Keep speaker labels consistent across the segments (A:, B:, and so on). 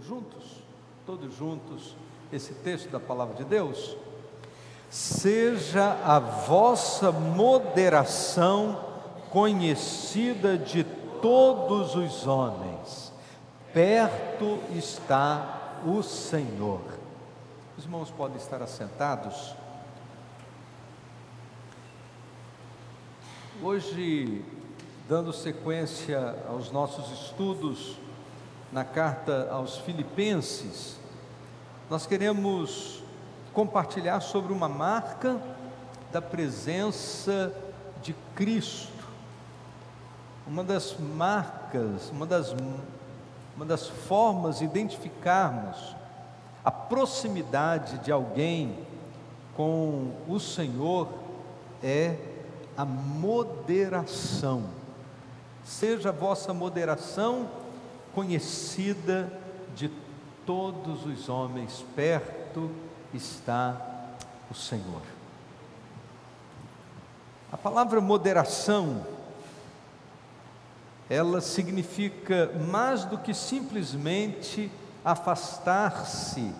A: juntos, todos juntos, esse texto da palavra de Deus? Seja a vossa moderação conhecida de todos os homens, perto está o Senhor. Os irmãos podem estar assentados. Hoje, dando sequência aos nossos estudos na carta aos Filipenses, nós queremos compartilhar sobre uma marca da presença de Cristo. Uma das marcas, uma das formas de identificarmos a proximidade de alguém com o Senhor é a moderação. Seja a vossa moderação conhecida de todos os homens, perto está o Senhor. A palavra moderação, ela significa mais do que simplesmente afastar-se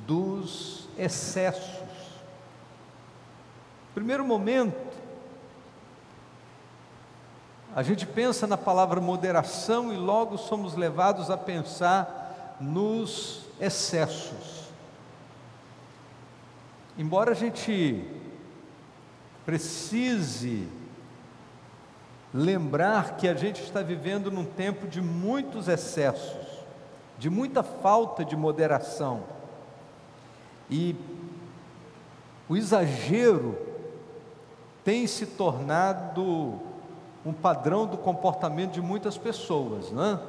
A: dos excessos. No primeiro momento, a gente pensa na palavra moderação e logo somos levados a pensar nos excessos. Embora a gente precise lembrar que a gente está vivendo num tempo de muitos excessos, de muita falta de moderação, e o exagero tem se tornado um padrão do comportamento de muitas pessoas, não é?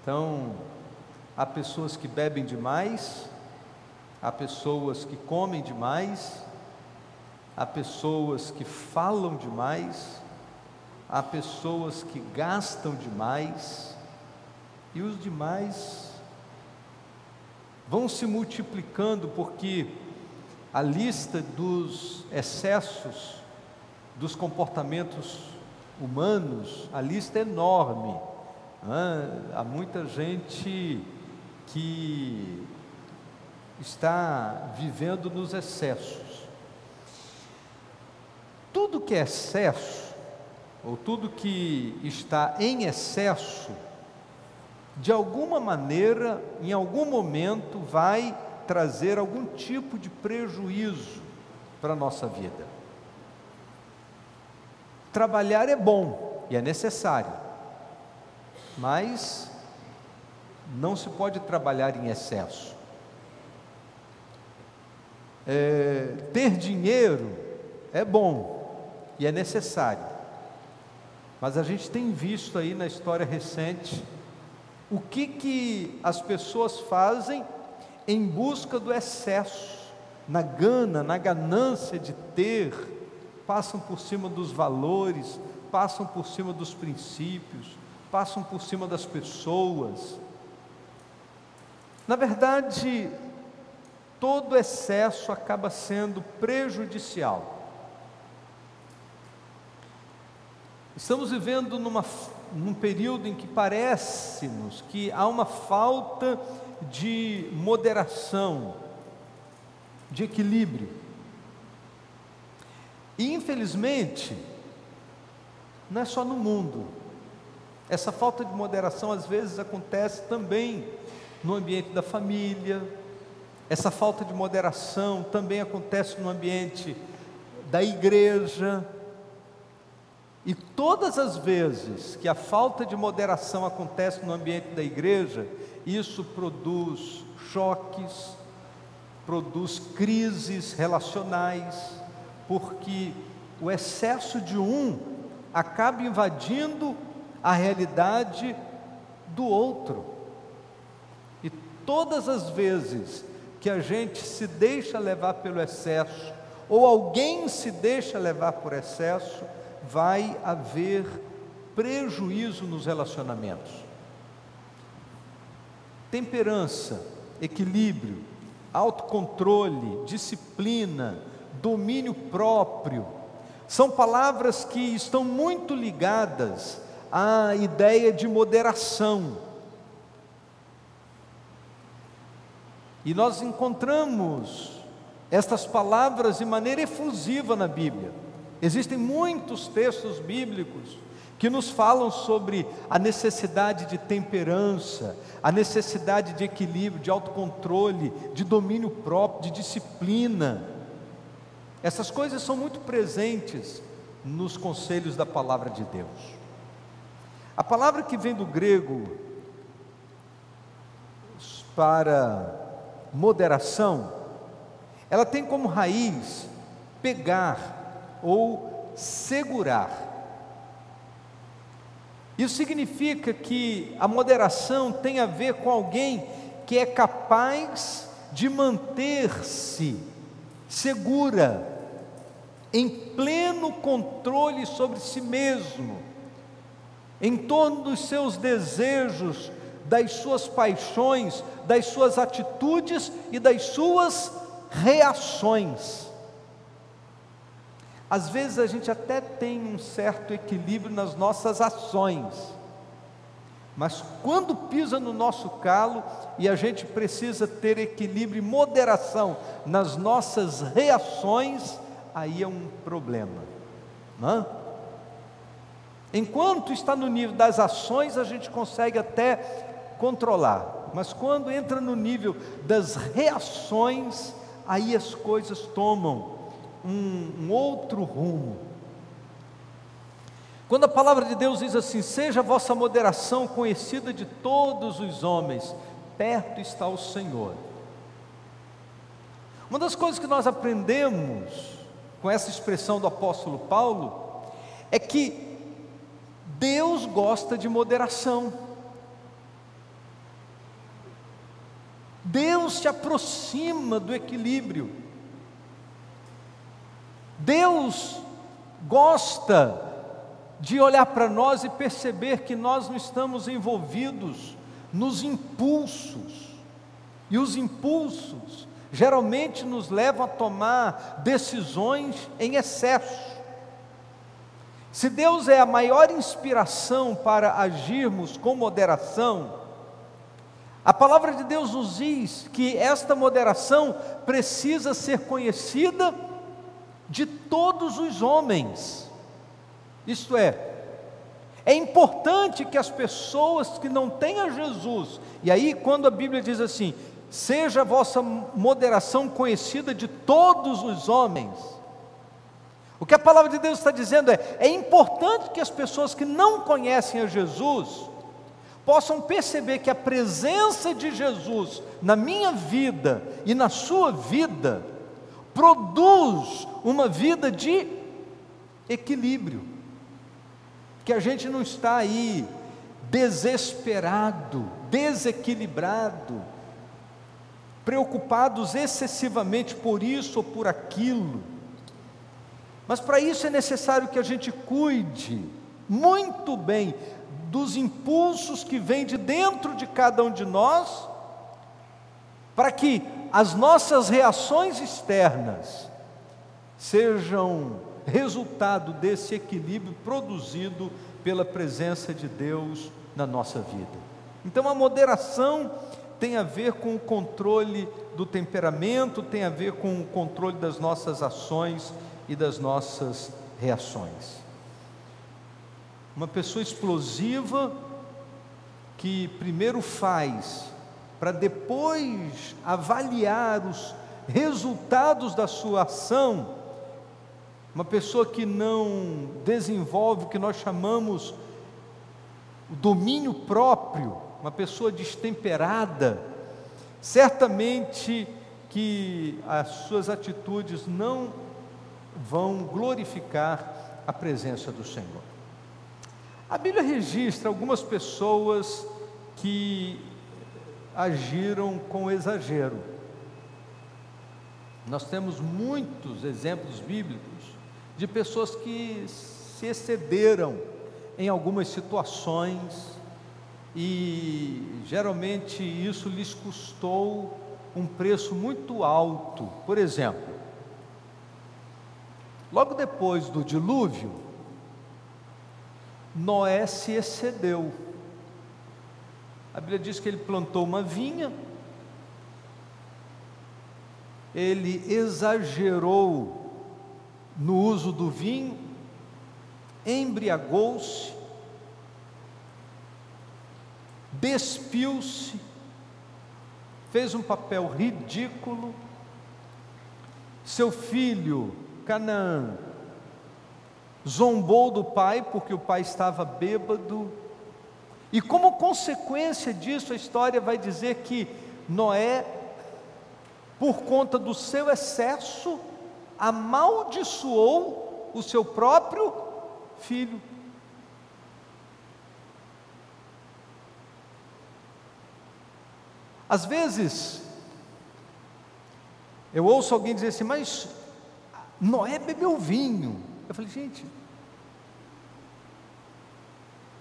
A: Então, há pessoas que bebem demais, há pessoas que comem demais, há pessoas que falam demais, há pessoas que gastam demais, e os demais vão se multiplicando, porque a lista dos excessos, dos comportamentos humanos, a lista é enorme. Há muita gente que está vivendo nos excessos. Tudo que é excesso, ou tudo que está em excesso, de alguma maneira, em algum momento, vai trazer algum tipo de prejuízo para a nossa vida. Trabalhar é bom e é necessário, mas não se pode trabalhar em excesso. Ter dinheiro é bom e é necessário, mas a gente tem visto aí na história recente o que as pessoas fazem em busca do excesso, na gana, na ganância de ter, passam por cima dos valores, passam por cima dos princípios, passam por cima das pessoas. Na verdade, todo excesso acaba sendo prejudicial. Estamos vivendo num período em que parece-nos que há uma falta de moderação, de equilíbrio. E infelizmente, não é só no mundo. Essa falta de moderação às vezes acontece também no ambiente da família. Essa falta de moderação também acontece no ambiente da igreja. E todas as vezes que a falta de moderação acontece no ambiente da igreja, isso produz choques, produz crises relacionais, porque o excesso de um acaba invadindo a realidade do outro. E todas as vezes que a gente se deixa levar pelo excesso, ou alguém se deixa levar por excesso, vai haver prejuízo nos relacionamentos. Temperança, equilíbrio, autocontrole, disciplina, domínio próprio, são palavras que estão muito ligadas à ideia de moderação. E nós encontramos estas palavras de maneira efusiva na Bíblia. Existem muitos textos bíblicos que nos falam sobre a necessidade de temperança, a necessidade de equilíbrio, de autocontrole, de domínio próprio, de disciplina. Essas coisas são muito presentes nos conselhos da palavra de Deus. A palavra que vem do grego para moderação, ela tem como raiz pegar ou segurar. Isso significa que a moderação tem a ver com alguém que é capaz de manter-se segura, em pleno controle sobre si mesmo, em torno dos seus desejos, das suas paixões, das suas atitudes e das suas reações. Às vezes a gente até tem um certo equilíbrio nas nossas ações, mas quando pisa no nosso calo e a gente precisa ter equilíbrio e moderação nas nossas reações, aí é um problema, não é? Enquanto está no nível das ações, a gente consegue até controlar, mas quando entra no nível das reações, aí as coisas tomam um outro rumo. Quando a palavra de Deus diz assim: seja a vossa moderação conhecida de todos os homens, perto está o Senhor. Uma das coisas que nós aprendemos com essa expressão do apóstolo Paulo é que Deus gosta de moderação. Deus se aproxima do equilíbrio. Deus gosta de olhar para nós e perceber que nós não estamos envolvidos nos impulsos, e os impulsos geralmente nos levam a tomar decisões em excesso. Se Deus é a maior inspiração para agirmos com moderação, a palavra de Deus nos diz que esta moderação precisa ser conhecida de todos os homens. Isto é importante que as pessoas que não têm a Jesus, e aí quando a Bíblia diz assim, seja a vossa moderação conhecida de todos os homens, o que a palavra de Deus está dizendo é importante que as pessoas que não conhecem a Jesus possam perceber que a presença de Jesus na minha vida e na sua vida produz uma vida de equilíbrio, que a gente não está aí desesperado, desequilibrado, preocupados excessivamente por isso ou por aquilo, mas para isso é necessário que a gente cuide muito bem dos impulsos que vêm de dentro de cada um de nós, para que as nossas reações externas sejam resultado desse equilíbrio produzido pela presença de Deus na nossa vida. Então a moderação tem a ver com o controle do temperamento, tem a ver com o controle das nossas ações e das nossas reações. Uma pessoa explosiva que primeiro faz para depois avaliar os resultados da sua ação, uma pessoa que não desenvolve o que nós chamamos o domínio próprio, uma pessoa destemperada, certamente que as suas atitudes não vão glorificar a presença do Senhor. A Bíblia registra algumas pessoas que agiram com exagero. Nós temos muitos exemplos bíblicos de pessoas que se excederam em algumas situações e geralmente isso lhes custou um preço muito alto. Por exemplo, logo depois do dilúvio, Noé se excedeu. A Bíblia diz que ele plantou uma vinha ele exagerou no uso do vinho, embriagou-se, despiu-se, fez um papel ridículo. Seu filho, Canaã, zombou do pai, porque o pai estava bêbado, e como consequência disso, a história vai dizer que Noé, por conta do seu excesso, amaldiçoou o seu próprio filho. Às vezes, eu ouço alguém dizer assim, mas Noé bebeu vinho. Eu falei, gente,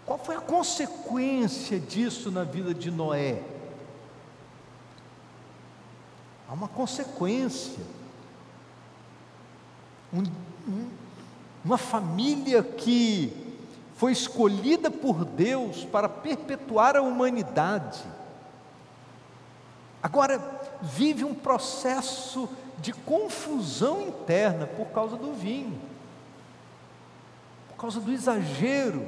A: qual foi a consequência disso na vida de Noé? Há uma consequência. Uma família que foi escolhida por Deus para perpetuar a humanidade, agora vive um processo de confusão interna por causa do vinho, por causa do exagero.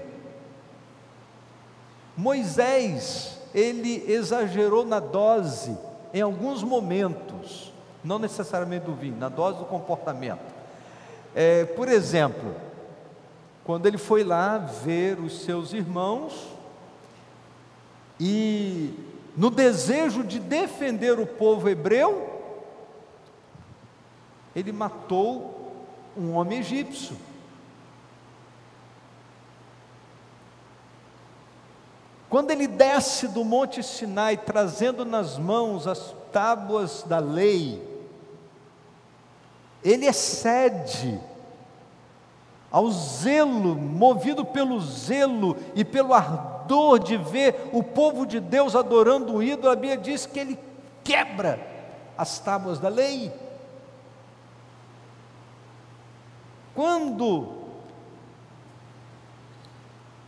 A: Moisés, ele exagerou na dose em alguns momentos, não necessariamente do vinho, na dose do comportamento. Por exemplo, quando ele foi lá ver os seus irmãos e, no desejo de defender o povo hebreu, ele matou um homem egípcio. Quando ele desce do Monte Sinai, trazendo nas mãos as tábuas da lei, ele excede ao zelo, movido pelo zelo e pelo ardor de ver o povo de Deus adorando o ídolo. A Bíblia diz que ele quebra as tábuas da lei. Quando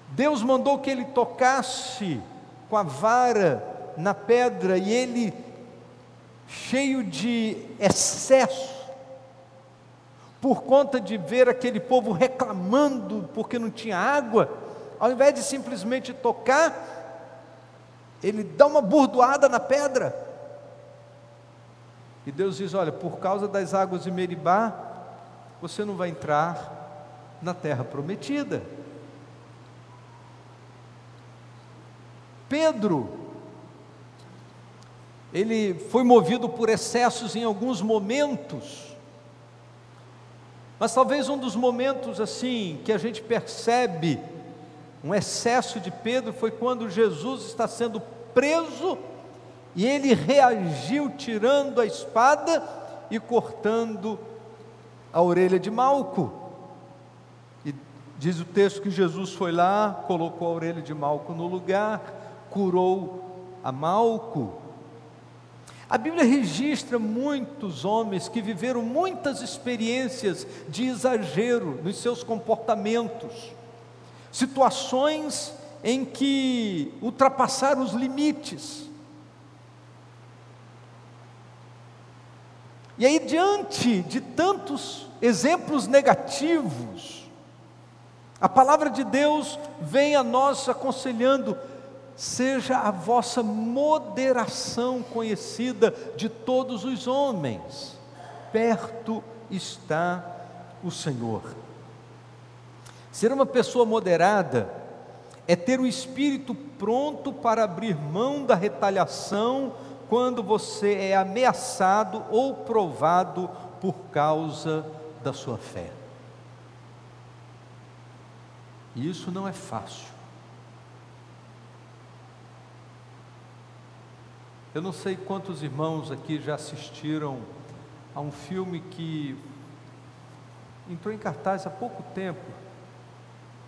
A: Deus mandou que ele tocasse com a vara na pedra, e ele, cheio de excesso, por conta de ver aquele povo reclamando porque não tinha água, ao invés de simplesmente tocar, ele dá uma bordoada na pedra, e Deus diz, olha, por causa das águas de Meribá, você não vai entrar na terra prometida. Pedro, ele foi movido por excessos em alguns momentos, mas talvez um dos momentos assim, que a gente percebe um excesso de Pedro, foi quando Jesus está sendo preso, e ele reagiu tirando a espada e cortando a orelha de Malco, e diz o texto que Jesus foi lá, colocou a orelha de Malco no lugar, curou a Malco. A Bíblia registra muitos homens que viveram muitas experiências de exagero nos seus comportamentos, situações em que ultrapassaram os limites. E aí, diante de tantos exemplos negativos, a palavra de Deus vem a nós aconselhando: seja a vossa moderação conhecida de todos os homens, perto está o Senhor. Ser uma pessoa moderada é ter o espírito pronto para abrir mão da retaliação quando você é ameaçado ou provado por causa da sua fé. E isso não é fácil. Eu não sei quantos irmãos aqui já assistiram a um filme que entrou em cartaz há pouco tempo.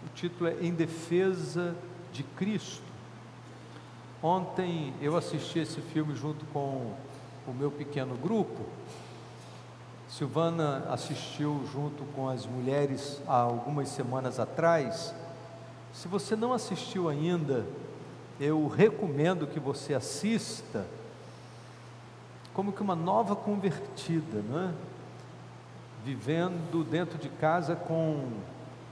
A: O título é Em Defesa de Cristo. Ontem eu assisti esse filme junto com o meu pequeno grupo. Silvana assistiu junto com as mulheres há algumas semanas atrás. Se você não assistiu ainda, eu recomendo que você assista. como que uma nova convertida, não é? Vivendo dentro de casa com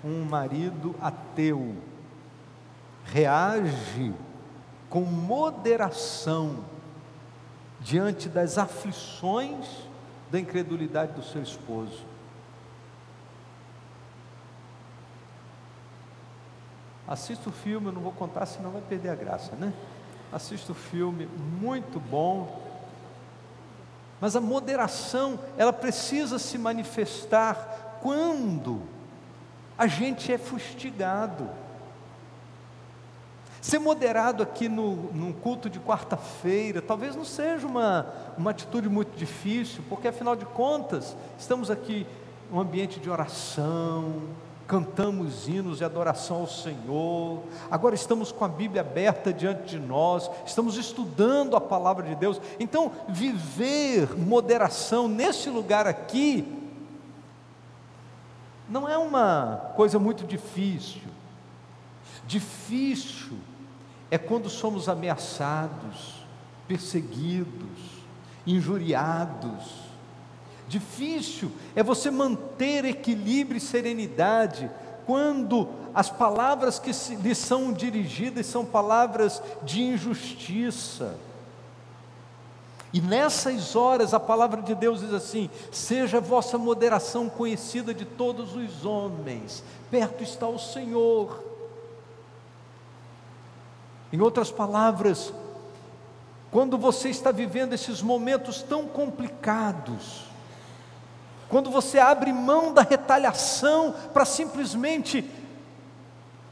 A: um marido ateu, reage com moderação diante das aflições da incredulidade do seu esposo. Assista o filme, eu não vou contar, senão vai perder a graça, né? Assista o filme, muito bom. Mas a moderação, ela precisa se manifestar quando a gente é fustigado. Ser moderado aqui num culto de quarta-feira, talvez não seja uma atitude muito difícil, porque afinal de contas, estamos aqui num ambiente de oração, cantamos hinos de adoração ao Senhor, agora estamos com a Bíblia aberta diante de nós, estamos estudando a palavra de Deus. Então, viver moderação nesse lugar aqui, não é uma coisa muito difícil. Difícil é quando somos ameaçados, perseguidos, injuriados. Difícil é você manter equilíbrio e serenidade quando as palavras que lhe são dirigidas são palavras de injustiça. E nessas horas a palavra de Deus diz assim: seja a vossa moderação conhecida de todos os homens, perto está o Senhor. Em outras palavras, quando você está vivendo esses momentos tão complicados, quando você abre mão da retaliação para simplesmente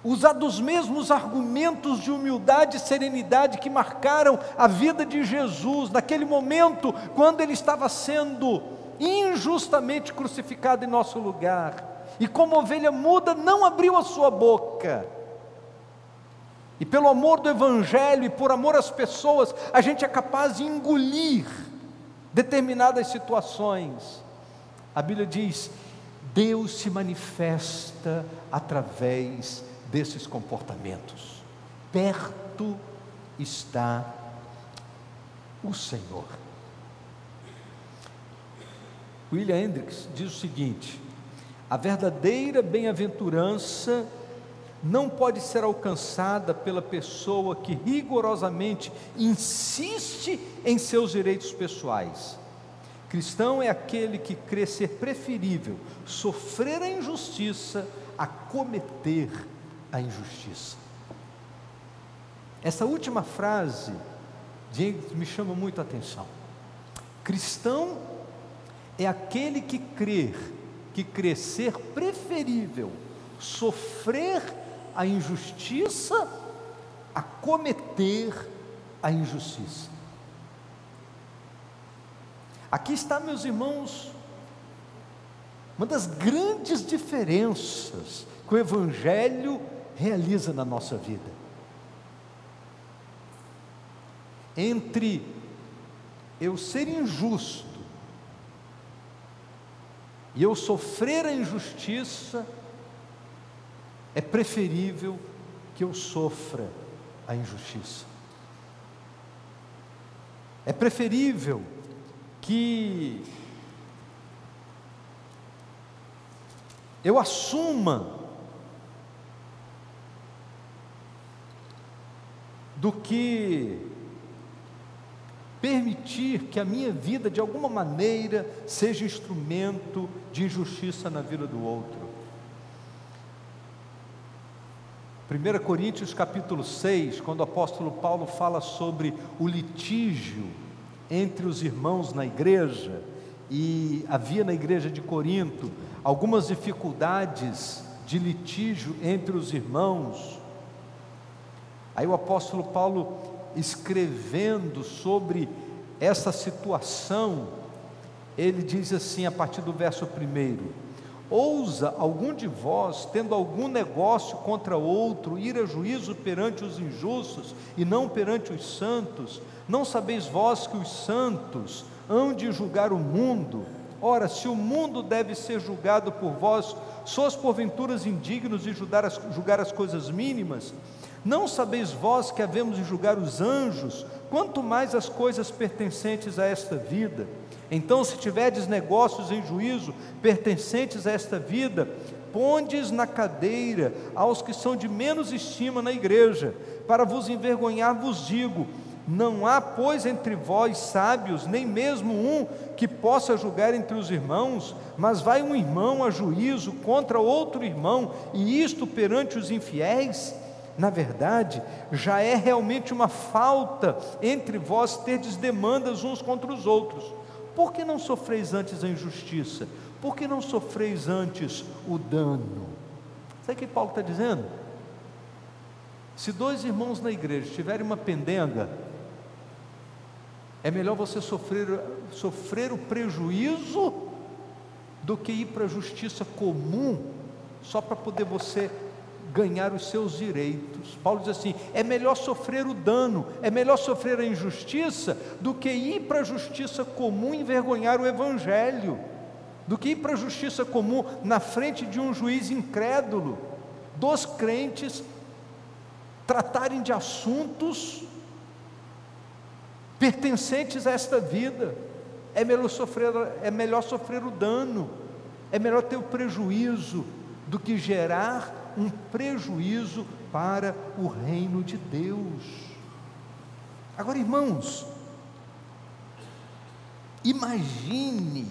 A: usar dos mesmos argumentos de humildade e serenidade que marcaram a vida de Jesus, naquele momento, quando ele estava sendo injustamente crucificado em nosso lugar, e como ovelha muda não abriu a sua boca, e pelo amor do Evangelho e por amor às pessoas, a gente é capaz de engolir determinadas situações. A Bíblia diz: Deus se manifesta através desses comportamentos. Perto está o Senhor. William Hendricks diz o seguinte: a verdadeira bem-aventurança não pode ser alcançada pela pessoa que rigorosamente insiste em seus direitos pessoais. Cristão é aquele que crê ser preferível sofrer a injustiça a cometer a injustiça. Essa última frase me chama muito a atenção. Cristão é aquele que crê ser preferível sofrer a injustiça a cometer a injustiça. Aqui está, meus irmãos, uma das grandes diferenças que o Evangelho realiza na nossa vida. Entre eu ser injusto e eu sofrer a injustiça, é preferível que eu sofra a injustiça. É preferível que eu assuma do que permitir que a minha vida de alguma maneira seja instrumento de injustiça na vida do outro. 1 Coríntios capítulo 6, quando o apóstolo Paulo fala sobre o litígio entre os irmãos na igreja, e havia na igreja de Corinto algumas dificuldades de litígio entre os irmãos. Aí o apóstolo Paulo, escrevendo sobre essa situação, ele diz assim, a partir do verso 1: ousa algum de vós, tendo algum negócio contra outro, ir a juízo perante os injustos e não perante os santos? Não sabeis vós que os santos hão de julgar o mundo? Ora, se o mundo deve ser julgado por vós, sois porventura indignos de julgar as coisas mínimas? Não sabeis vós que havemos de julgar os anjos, quanto mais as coisas pertencentes a esta vida? Então, se tiverdes negócios em juízo, pertencentes a esta vida, pondes na cadeira aos que são de menos estima na igreja. Para vos envergonhar vos digo, não há, pois, entre vós sábios, nem mesmo um que possa julgar entre os irmãos, mas vai um irmão a juízo contra outro irmão, e isto perante os infiéis? Na verdade, já é realmente uma falta entre vós terdes demandas uns contra os outros. Por que não sofreis antes a injustiça? Por que não sofreis antes o dano? Sabe o que Paulo está dizendo? Se dois irmãos na igreja tiverem uma pendenga, é melhor você sofrer o prejuízo do que ir para a justiça comum, só para poder você ganhar os seus direitos. Paulo diz assim, é melhor sofrer o dano, é melhor sofrer a injustiça, do que ir para a justiça comum e envergonhar o evangelho, do que ir para a justiça comum na frente de um juiz incrédulo, dos crentes tratarem de assuntos pertencentes a esta vida. É melhor sofrer o dano, é melhor ter o prejuízo, do que gerar um prejuízo para o reino de Deus. Agora, irmãos, imagine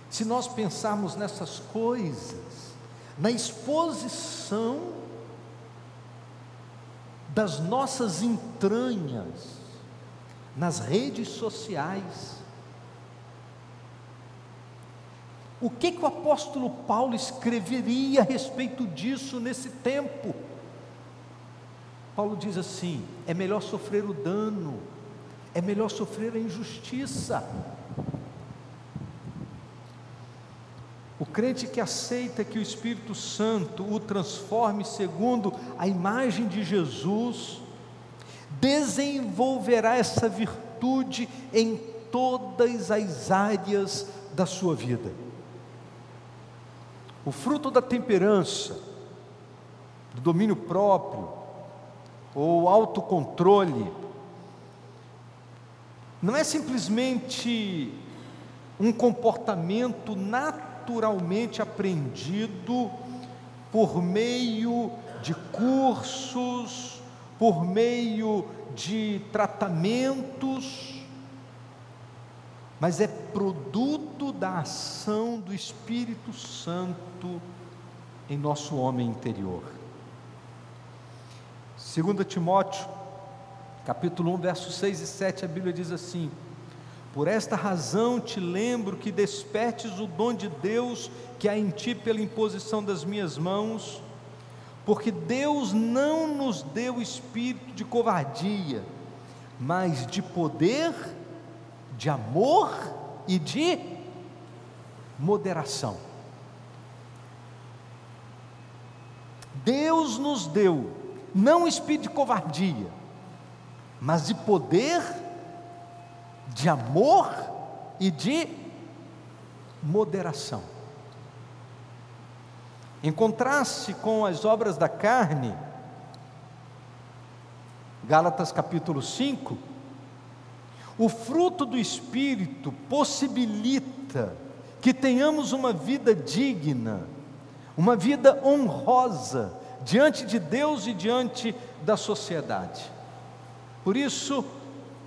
A: se nós pensarmos nessas coisas, na exposição das nossas entranhas nas redes sociais. O que o apóstolo Paulo escreveria a respeito disso nesse tempo? Paulo diz assim, é melhor sofrer o dano, é melhor sofrer a injustiça. O crente que aceita que o Espírito Santo o transforme segundo a imagem de Jesus, desenvolverá essa virtude em todas as áreas da sua vida. O fruto da temperança, do domínio próprio, ou autocontrole, não é simplesmente um comportamento naturalmente aprendido por meio de cursos, por meio de tratamentos, mas é produto da ação do Espírito Santo em nosso homem interior. 2 Timóteo, capítulo 1, versos 6 e 7, a Bíblia diz assim: por esta razão te lembro que despertes o dom de Deus que há em ti pela imposição das minhas mãos, porque Deus não nos deu espírito de covardia, mas de poder, de amor e de moderação. Deus nos deu não espírito de covardia, mas de poder, de amor e de moderação. Em contraste com as obras da carne, Gálatas capítulo 5, o fruto do Espírito possibilita que tenhamos uma vida digna, uma vida honrosa diante de Deus e diante da sociedade. Por isso,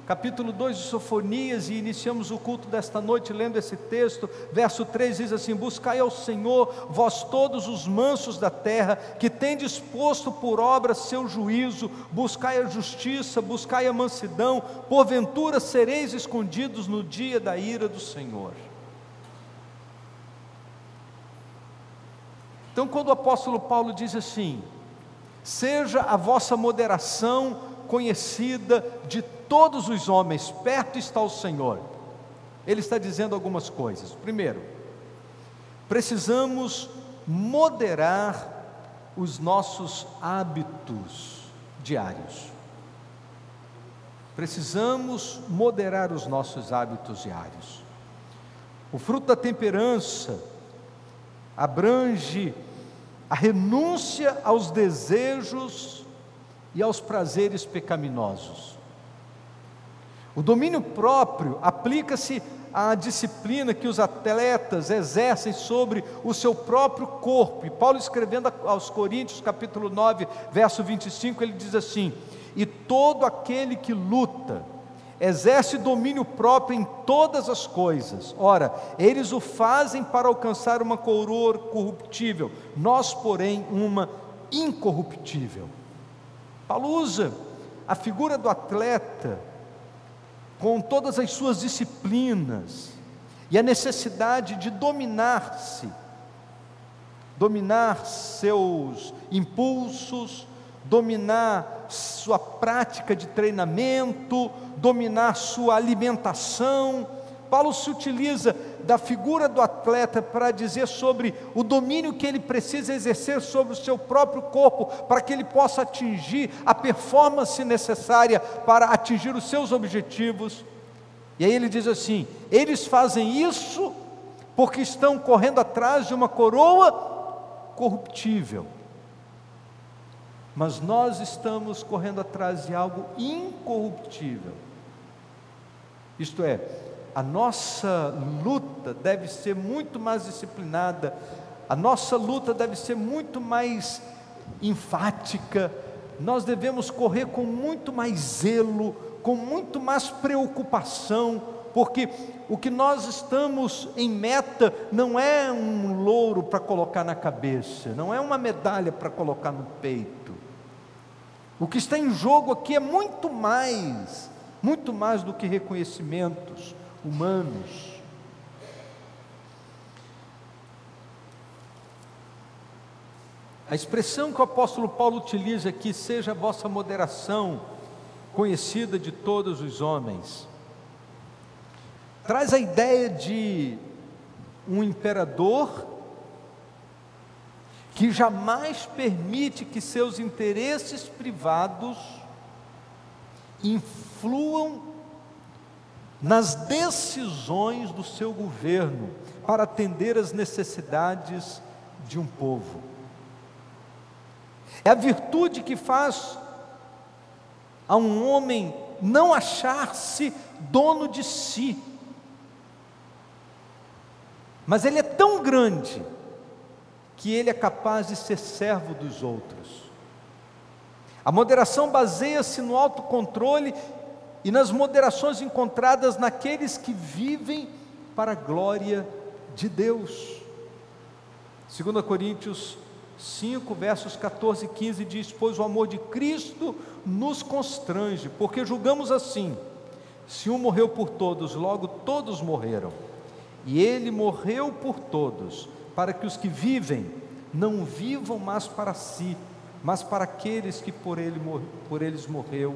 A: capítulo 2 de Sofonias, e iniciamos o culto desta noite lendo esse texto, verso 3 diz assim: buscai ao Senhor, vós todos os mansos da terra, que tendes posto por obra seu juízo, buscai a justiça, buscai a mansidão, porventura sereis escondidos no dia da ira do Senhor. Então, quando o apóstolo Paulo diz assim: seja a vossa moderação conhecida de todos os homens, perto está o Senhor, ele está dizendo algumas coisas. Primeiro, precisamos moderar os nossos hábitos diários. Precisamos moderar os nossos hábitos diários. O fruto da temperança abrange a renúncia aos desejos e aos prazeres pecaminosos. O domínio próprio aplica-se à disciplina que os atletas exercem sobre o seu próprio corpo. E Paulo, escrevendo aos Coríntios, capítulo 9, verso 25, ele diz assim: e todo aquele que luta, exerce domínio próprio em todas as coisas. Ora, eles o fazem para alcançar uma coroa corruptível, nós, porém, uma incorruptível. Paulo usa a figura do atleta com todas as suas disciplinas e a necessidade de dominar-se, dominar seus impulsos, dominar sua prática de treinamento, dominar sua alimentação. Paulo se utiliza da figura do atleta para dizer sobre o domínio que ele precisa exercer sobre o seu próprio corpo, para que ele possa atingir a performance necessária para atingir os seus objetivos. E aí ele diz assim: eles fazem isso porque estão correndo atrás de uma coroa corruptível, mas nós estamos correndo atrás de algo incorruptível. Isto é, a nossa luta deve ser muito mais disciplinada, a nossa luta deve ser muito mais enfática, nós devemos correr com muito mais zelo, com muito mais preocupação, porque o que nós estamos em meta não é um louro para colocar na cabeça, não é uma medalha para colocar no peito. O que está em jogo aqui é muito mais do que reconhecimentos humanos. A expressão que o apóstolo Paulo utiliza aqui, seja a vossa moderação conhecida de todos os homens, traz a ideia de um imperador que jamais permite que seus interesses privados influam nas decisões do seu governo para atender às necessidades de um povo. É a virtude que faz a um homem não achar-se dono de si, mas ele é tão grande que ele é capaz de ser servo dos outros. A moderação baseia-se no autocontrole e nas moderações encontradas naqueles que vivem para a glória de Deus. 2 Coríntios 5, versos 14 e 15 diz: pois o amor de Cristo nos constrange, porque julgamos assim: se um morreu por todos, logo todos morreram. E ele morreu por todos, para que os que vivem não vivam mais para si, mas para aqueles que por eles morreu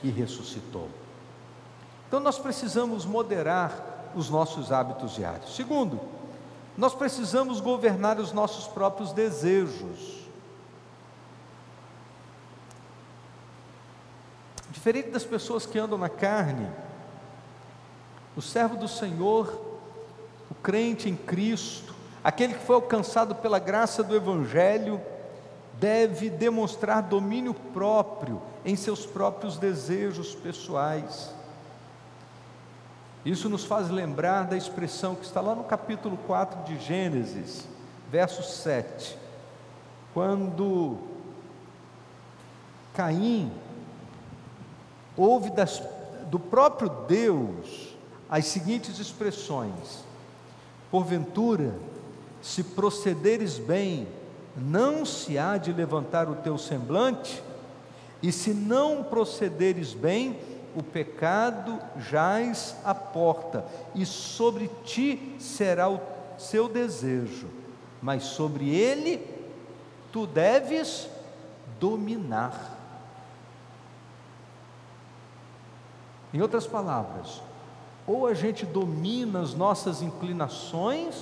A: e ressuscitou. Então nós precisamos moderar os nossos hábitos diários. Segundo, nós precisamos governar os nossos próprios desejos. Diferente das pessoas que andam na carne, o servo do Senhor, o crente em Cristo, aquele que foi alcançado pela graça do Evangelho, deve demonstrar domínio próprio em seus próprios desejos pessoais. Isso nos faz lembrar da expressão que está lá no capítulo 4 de Gênesis, verso 7, quando Caim ouve do próprio Deus as seguintes expressões: porventura, se procederes bem, não se há de levantar o teu semblante, e se não procederes bem, o pecado jaz à porta, e sobre ti será o seu desejo, mas sobre ele tu deves dominar. Em outras palavras, ou a gente domina as nossas inclinações,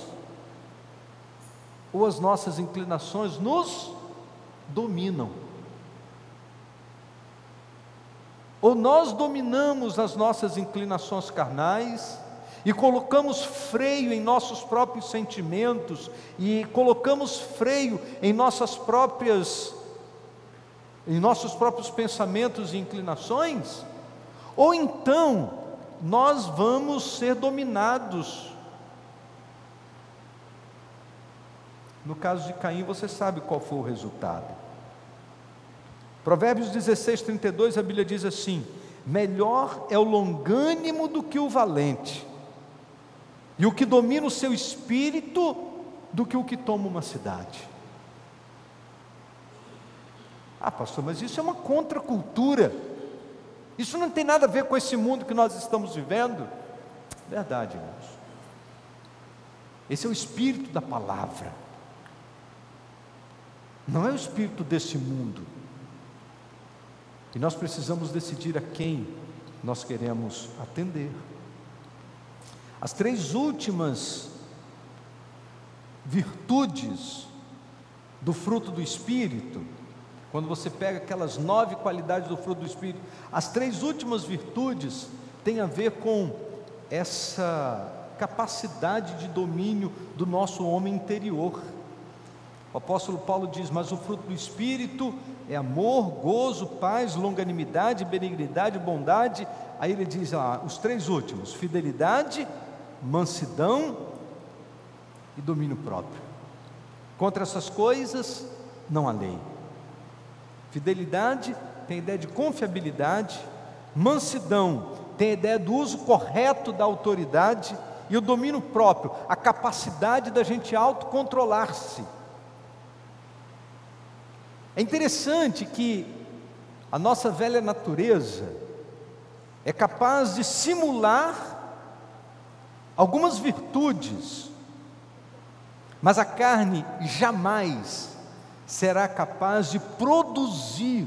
A: ou as nossas inclinações nos dominam. Ou nós dominamos as nossas inclinações carnais e colocamos freio em nossos próprios sentimentos e colocamos freio em nossas próprias em nossos próprios pensamentos e inclinações, ou então nós vamos ser dominados. No caso de Caim, você sabe qual foi o resultado. Provérbios 16:32, a Bíblia diz assim: melhor é o longânimo do que o valente, e o que domina o seu espírito do que o que toma uma cidade. Ah, pastor, mas isso é uma contracultura, isso não tem nada a ver com esse mundo que nós estamos vivendo. Verdade, irmãos. Esse é o espírito da palavra, não é o espírito desse mundo. E nós precisamos decidir a quem nós queremos atender. As 3 últimas virtudes do fruto do Espírito, quando você pega aquelas 9 qualidades do fruto do Espírito, as 3 últimas virtudes têm a ver com essa capacidade de domínio do nosso homem interior. O apóstolo Paulo diz: mas o fruto do Espírito é amor, gozo, paz, longanimidade, benignidade, bondade. Aí ele diz os 3 últimos: fidelidade, mansidão e domínio próprio. Contra essas coisas não há lei. Fidelidade tem a ideia de confiabilidade, mansidão tem a ideia do uso correto da autoridade, e o domínio próprio, a capacidade da gente autocontrolar-se. É interessante que a nossa velha natureza é capaz de simular algumas virtudes, mas a carne jamais será capaz de produzir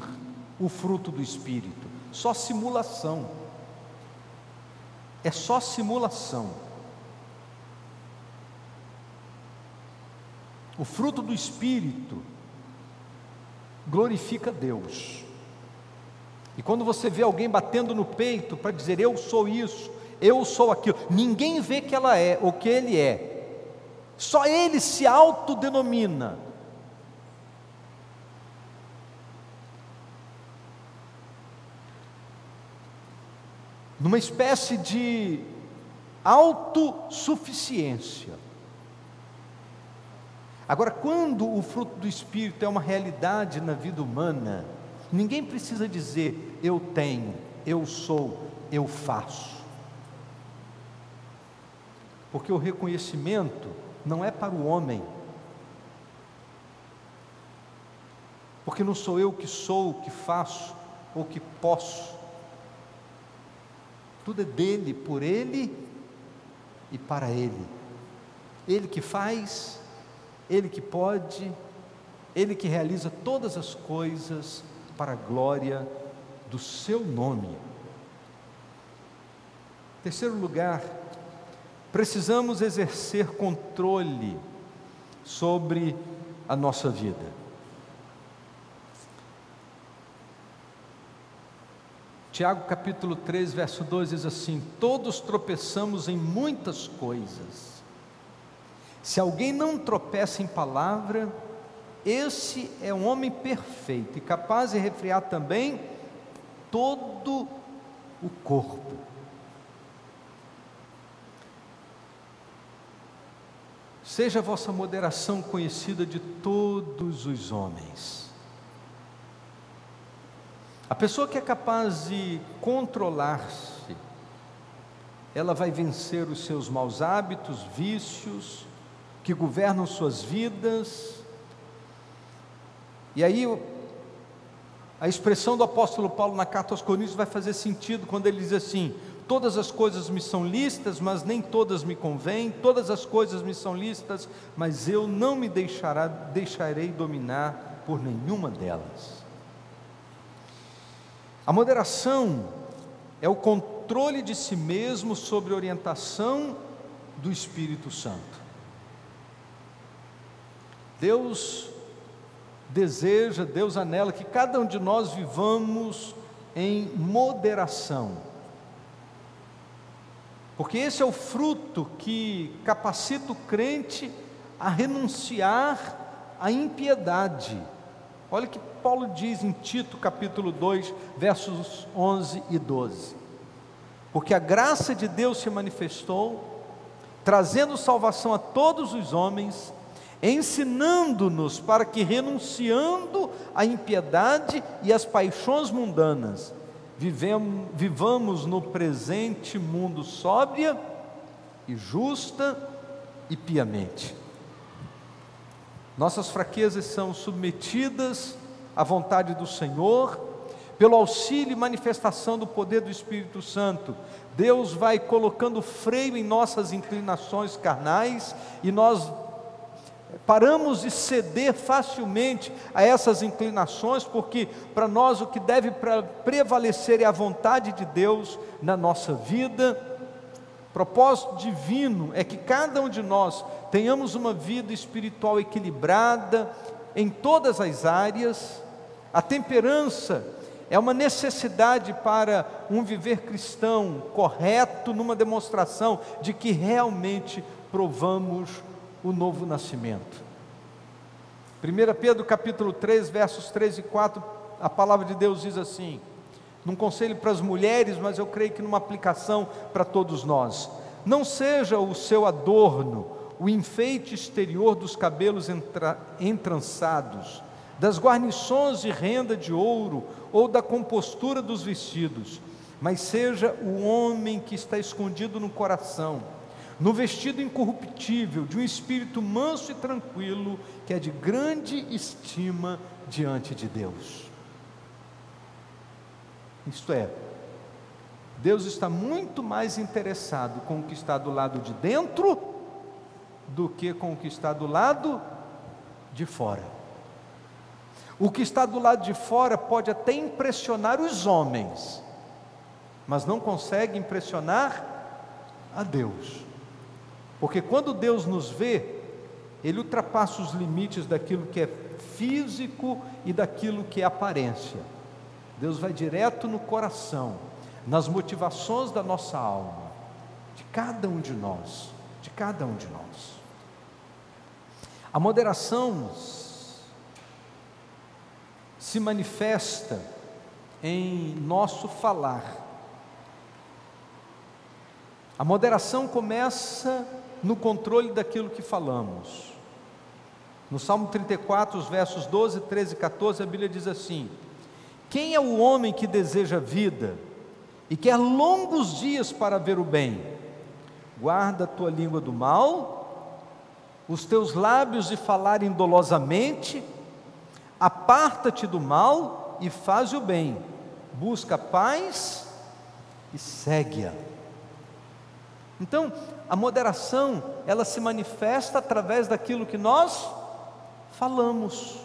A: o fruto do Espírito. Só simulação. É só simulação. O fruto do Espírito glorifica Deus. E quando você vê alguém batendo no peito para dizer eu sou isso, eu sou aquilo, ninguém vê que ela é ou que ele é, só ele se autodenomina. Numa espécie de autossuficiência. Agora, quando o fruto do Espírito é uma realidade na vida humana, ninguém precisa dizer eu tenho, eu sou, eu faço. Porque o reconhecimento não é para o homem. Porque não sou eu que sou, que faço ou que posso. Tudo é dele, por ele e para ele. Ele que faz, ele que pode, ele que realiza todas as coisas para a glória do seu nome. Terceiro lugar, precisamos exercer controle sobre a nossa vida. Tiago capítulo 3, verso 2 diz assim: todos tropeçamos em muitas coisas. Se alguém não tropeça em palavra, esse é um homem perfeito e capaz de refrear também todo o corpo. Seja a vossa moderação conhecida de todos os homens. A pessoa que é capaz de controlar-se, ela vai vencer os seus maus hábitos, vícios, que governam suas vidas. E aí, a expressão do apóstolo Paulo na carta aos Coríntios vai fazer sentido, quando ele diz assim: todas as coisas me são lícitas, mas nem todas me convêm, todas as coisas me são lícitas, mas eu não me deixarei dominar por nenhuma delas. A moderação é o controle de si mesmo sobre a orientação do Espírito Santo. Deus deseja, Deus anela que cada um de nós vivamos em moderação, porque esse é o fruto que capacita o crente a renunciar à impiedade. Olha o que Paulo diz em Tito capítulo 2, versos 11 e 12. Porque a graça de Deus se manifestou, trazendo salvação a todos os homens, ensinando-nos para que, renunciando à impiedade e às paixões mundanas, vivamos no presente mundo sóbria e justa e piamente. Nossas fraquezas são submetidas à vontade do Senhor, pelo auxílio e manifestação do poder do Espírito Santo. Deus vai colocando freio em nossas inclinações carnais, e nós paramos de ceder facilmente a essas inclinações, porque para nós o que deve prevalecer é a vontade de Deus na nossa vida. O propósito divino é que cada um de nós tenhamos uma vida espiritual equilibrada em todas as áreas. A temperança é uma necessidade para um viver cristão correto, numa demonstração de que realmente provamos o novo nascimento. 1 Pedro capítulo 3, versos 3 e 4, a palavra de Deus diz assim, num conselho para as mulheres, mas eu creio que numa aplicação para todos nós: não seja o seu adorno o enfeite exterior dos cabelos entrançados, das guarnições de renda de ouro ou da compostura dos vestidos, mas seja o homem que está escondido no coração, no vestido incorruptível de um espírito manso e tranquilo, que é de grande estima diante de Deus. Isto é, Deus está muito mais interessado com o que está do lado de dentro do que com o que está do lado de fora. O que está do lado de fora pode até impressionar os homens, mas não consegue impressionar a Deus, porque quando Deus nos vê, Ele ultrapassa os limites daquilo que é físico e daquilo que é aparência. Deus vai direto no coração, nas motivações da nossa alma, de cada um de nós, de cada um de nós. A moderação se manifesta em nosso falar. A moderação começa no controle daquilo que falamos. No Salmo 34, os versos 12, 13 e 14, a Bíblia diz assim: quem é o homem que deseja vida e quer longos dias para ver o bem? Guarda a tua língua do mal, os teus lábios de falarem dolosamente, aparta-te do mal e faz o bem, busca a paz e segue-a. Então, a moderação, ela se manifesta através daquilo que nós falamos.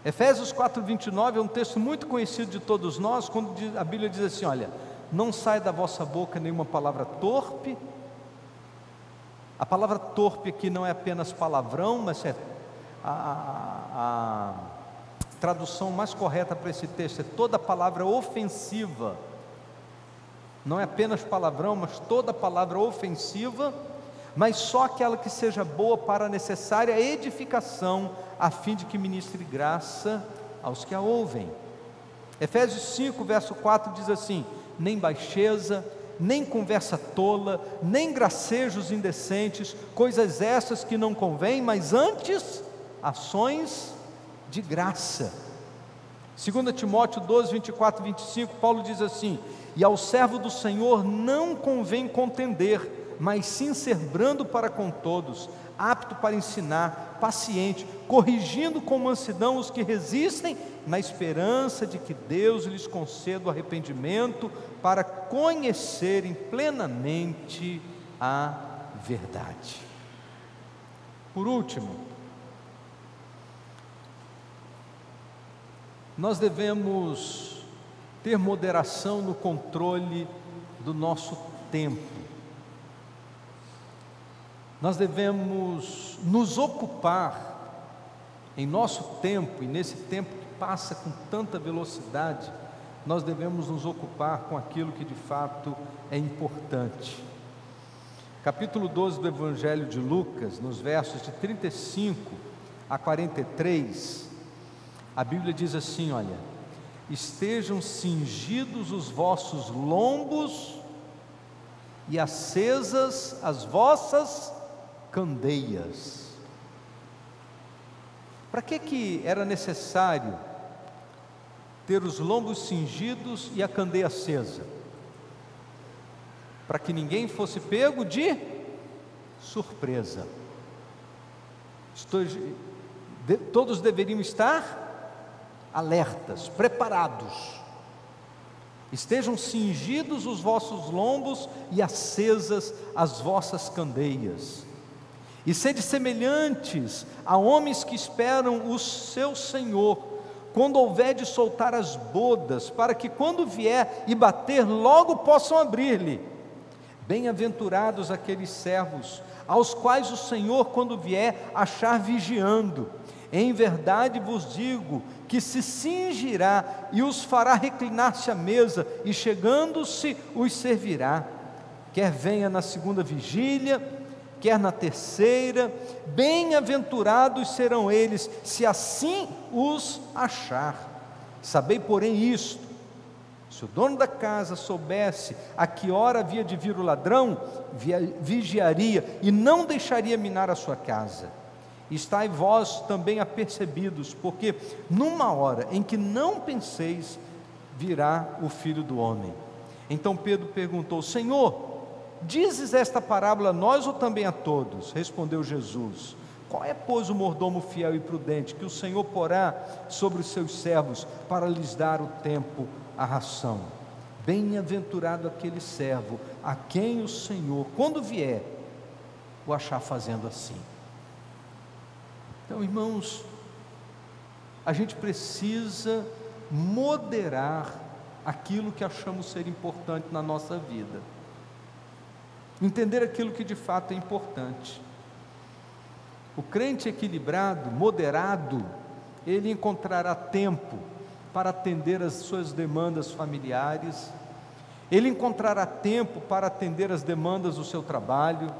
A: Efésios 4:29 é um texto muito conhecido de todos nós, quando a Bíblia diz assim: olha, não sai da vossa boca nenhuma palavra torpe. A palavra torpe aqui não é apenas palavrão, mas é a tradução mais correta para esse texto é toda palavra ofensiva. Não é apenas palavrão, mas toda palavra ofensiva, mas só aquela que seja boa para a necessária edificação, a fim de que ministre graça aos que a ouvem. Efésios 5, verso 4 diz assim: nem baixeza, nem conversa tola, nem gracejos indecentes, coisas essas que não convêm, mas antes ações de graça. 2 Timóteo 12, 24 e 25, Paulo diz assim: e ao servo do Senhor não convém contender, mas sim ser brando para com todos, apto para ensinar, paciente, corrigindo com mansidão os que resistem, na esperança de que Deus lhes conceda o arrependimento, para conhecerem plenamente a verdade. Por último, nós devemos ter moderação no controle do nosso tempo. Nós devemos nos ocupar em nosso tempo, e nesse tempo que passa com tanta velocidade, nós devemos nos ocupar com aquilo que de fato é importante. Capítulo 12 do Evangelho de Lucas, nos versos de 35 a 43, a Bíblia diz assim, olha: estejam cingidos os vossos lombos e acesas as vossas candeias. Para que era necessário ter os lombos cingidos e a candeia acesa? Para que ninguém fosse pego de surpresa. Todos deveriam estar alertas, preparados. Estejam cingidos os vossos lombos e acesas as vossas candeias. E sede semelhantes a homens que esperam o seu Senhor, quando houver de soltar as bodas, para que quando vier e bater, logo possam abrir-lhe. Bem-aventurados aqueles servos, aos quais o Senhor, quando vier, achar vigiando. Em verdade vos digo, que se cingirá e os fará reclinar-se à mesa, e chegando-se os servirá. Quer venha na segunda vigília, quer na terceira, bem-aventurados serão eles, se assim os achar. Sabei, porém, isto: se o dono da casa soubesse a que hora havia de vir o ladrão, vigiaria e não deixaria minar a sua casa. Estai vós também apercebidos, porque numa hora em que não penseis, virá o Filho do Homem. Então Pedro perguntou: Senhor, dizes esta parábola a nós ou também a todos? Respondeu Jesus: qual é, pois, o mordomo fiel e prudente, que o Senhor porá sobre os seus servos, para lhes dar o tempo, a ração? Bem-aventurado aquele servo, a quem o Senhor, quando vier, o achar fazendo assim. Então, irmãos, a gente precisa moderar aquilo que achamos ser importante na nossa vida, entender aquilo que de fato é importante. O crente equilibrado, moderado, ele encontrará tempo para atender as suas demandas familiares, ele encontrará tempo para atender as demandas do seu trabalho,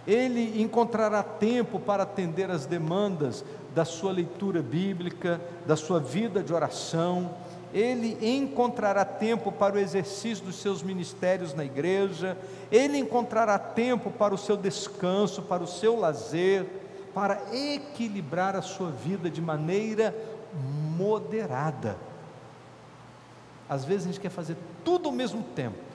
A: ele encontrará tempo para atender as demandas da sua leitura bíblica, da sua vida de oração, ele encontrará tempo para o exercício dos seus ministérios na igreja, ele encontrará tempo para o seu descanso, para o seu lazer, para equilibrar a sua vida de maneira moderada. Às vezes a gente quer fazer tudo ao mesmo tempo,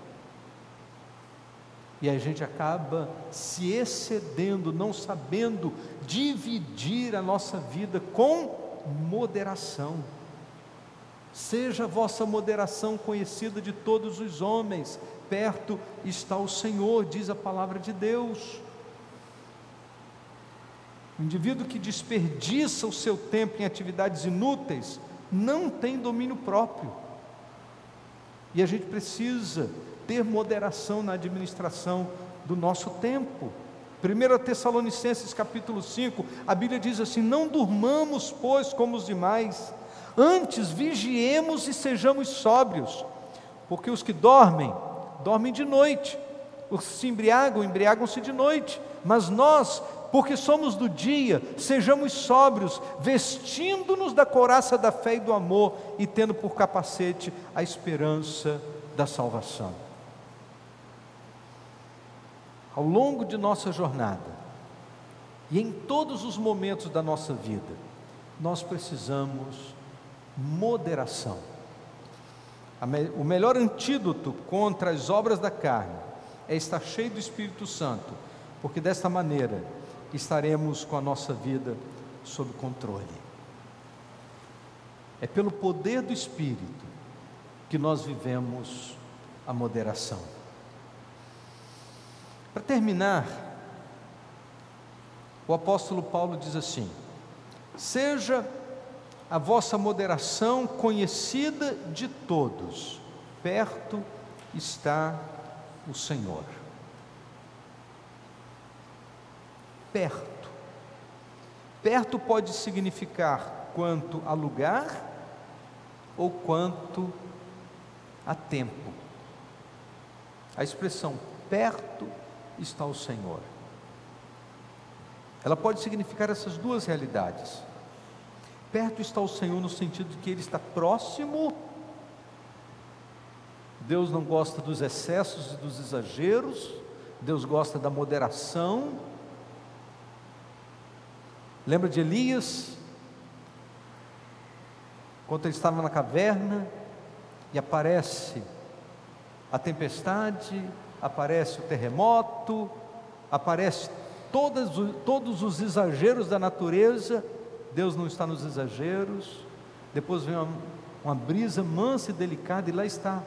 A: e a gente acaba se excedendo, não sabendo dividir a nossa vida com moderação. Seja a vossa moderação conhecida de todos os homens, perto está o Senhor, diz a palavra de Deus. O indivíduo que desperdiça o seu tempo em atividades inúteis, não tem domínio próprio, e a gente precisa ter moderação na administração do nosso tempo. 1 Tessalonicenses capítulo 5, a Bíblia diz assim: não durmamos, pois, como os demais, antes vigiemos e sejamos sóbrios, porque os que dormem, dormem de noite, os que se embriagam, embriagam-se de noite, mas nós, porque somos do dia, sejamos sóbrios, vestindo-nos da couraça da fé e do amor, e tendo por capacete a esperança da salvação. Ao longo de nossa jornada, e em todos os momentos da nossa vida, nós precisamos moderação. O melhor antídoto contra as obras da carne é estar cheio do Espírito Santo, porque desta maneira estaremos com a nossa vida sob controle. É pelo poder do Espírito que nós vivemos a moderação. Para terminar, o apóstolo Paulo diz assim: seja a vossa moderação conhecida de todos, perto está o Senhor. Perto. Perto pode significar quanto a lugar ou quanto a tempo. A expressão perto está o Senhor, ela pode significar essas duas realidades. Perto está o Senhor no sentido de que Ele está próximo. Deus não gosta dos excessos e dos exageros, Deus gosta da moderação. Lembra de Elias? Quando ele estava na caverna e aparece a tempestade, aparece o terremoto, aparece todos os exageros da natureza. Deus não está nos exageros. Depois vem uma brisa mansa e delicada, e lá está.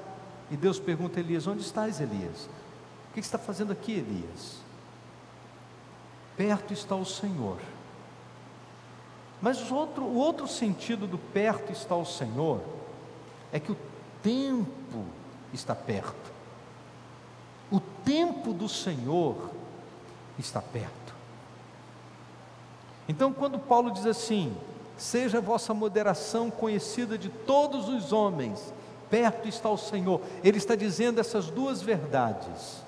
A: E Deus pergunta a Elias: onde estás, Elias? O que está fazendo aqui, Elias? Perto está o Senhor. Mas o outro sentido do perto está o Senhor é que o tempo está perto. O tempo do Senhor está perto. Então, quando Paulo diz assim: seja a vossa moderação conhecida de todos os homens, perto está o Senhor, ele está dizendo essas duas verdades.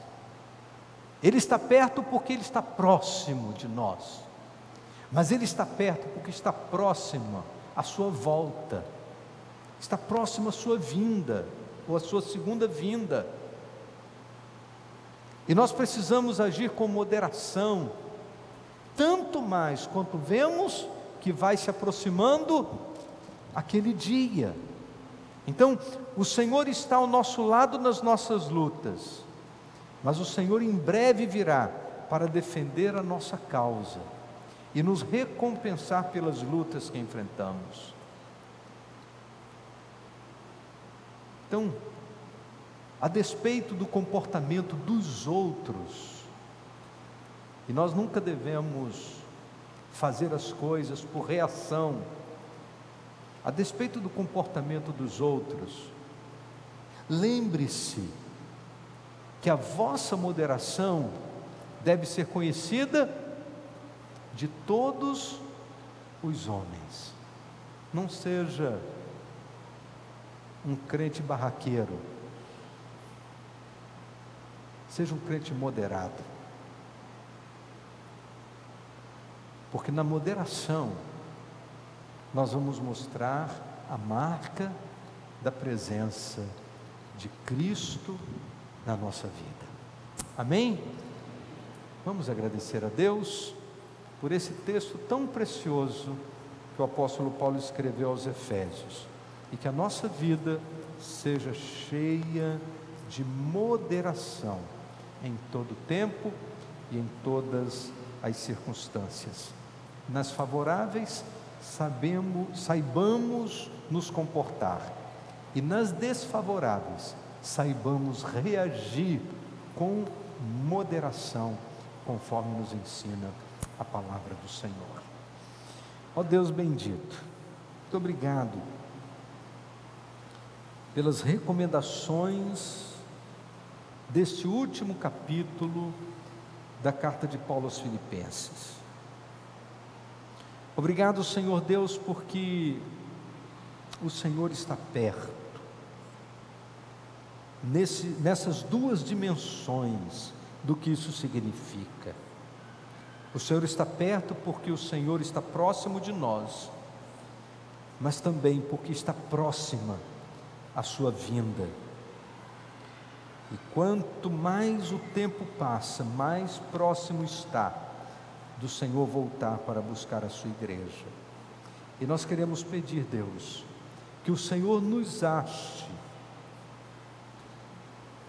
A: Ele está perto porque Ele está próximo de nós, mas Ele está perto porque está próximo à sua volta, está próximo à sua vinda, ou à sua segunda vinda. E nós precisamos agir com moderação, tanto mais quanto vemos que vai se aproximando aquele dia. Então, o Senhor está ao nosso lado nas nossas lutas, mas o Senhor em breve virá para defender a nossa causa e nos recompensar pelas lutas que enfrentamos. Então, a despeito do comportamento dos outros, e nós nunca devemos fazer as coisas por reação, a despeito do comportamento dos outros, lembre-se que a vossa moderação deve ser conhecida de todos os homens. Não seja um crente barraqueiro, seja um crente moderado, porque na moderação nós vamos mostrar a marca da presença de Cristo na nossa vida. Amém? Vamos agradecer a Deus por esse texto tão precioso que o apóstolo Paulo escreveu aos Efésios, e que a nossa vida seja cheia de moderação em todo tempo e em todas as circunstâncias. Nas favoráveis, saibamos nos comportar, e nas desfavoráveis, saibamos reagir com moderação, conforme nos ensina a palavra do Senhor. Ó Deus bendito, muito obrigado pelas recomendações deste último capítulo da carta de Paulo aos Filipenses. Obrigado, Senhor Deus, porque o Senhor está perto, nessas duas dimensões do que isso significa. O Senhor está perto porque o Senhor está próximo de nós, mas também porque está próxima a sua vinda. E quanto mais o tempo passa, mais próximo está do Senhor voltar para buscar a sua igreja. E nós queremos pedir, Deus, que o Senhor nos ache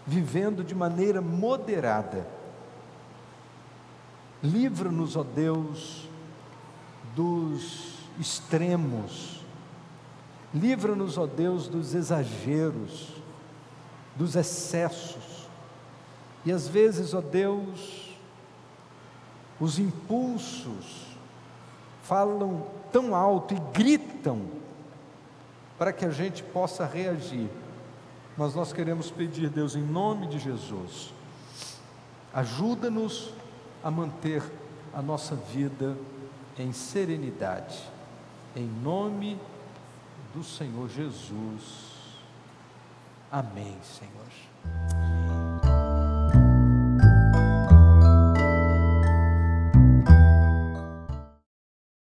A: vivendo de maneira moderada. Livra-nos, ó Deus, dos extremos. Livra-nos, ó Deus, dos exageros, dos excessos. E às vezes, ó Deus, os impulsos falam tão alto e gritam para que a gente possa reagir. Mas nós queremos pedir, Deus, em nome de Jesus, ajuda-nos a manter a nossa vida em serenidade, em nome do Senhor Jesus. Amém, Senhor.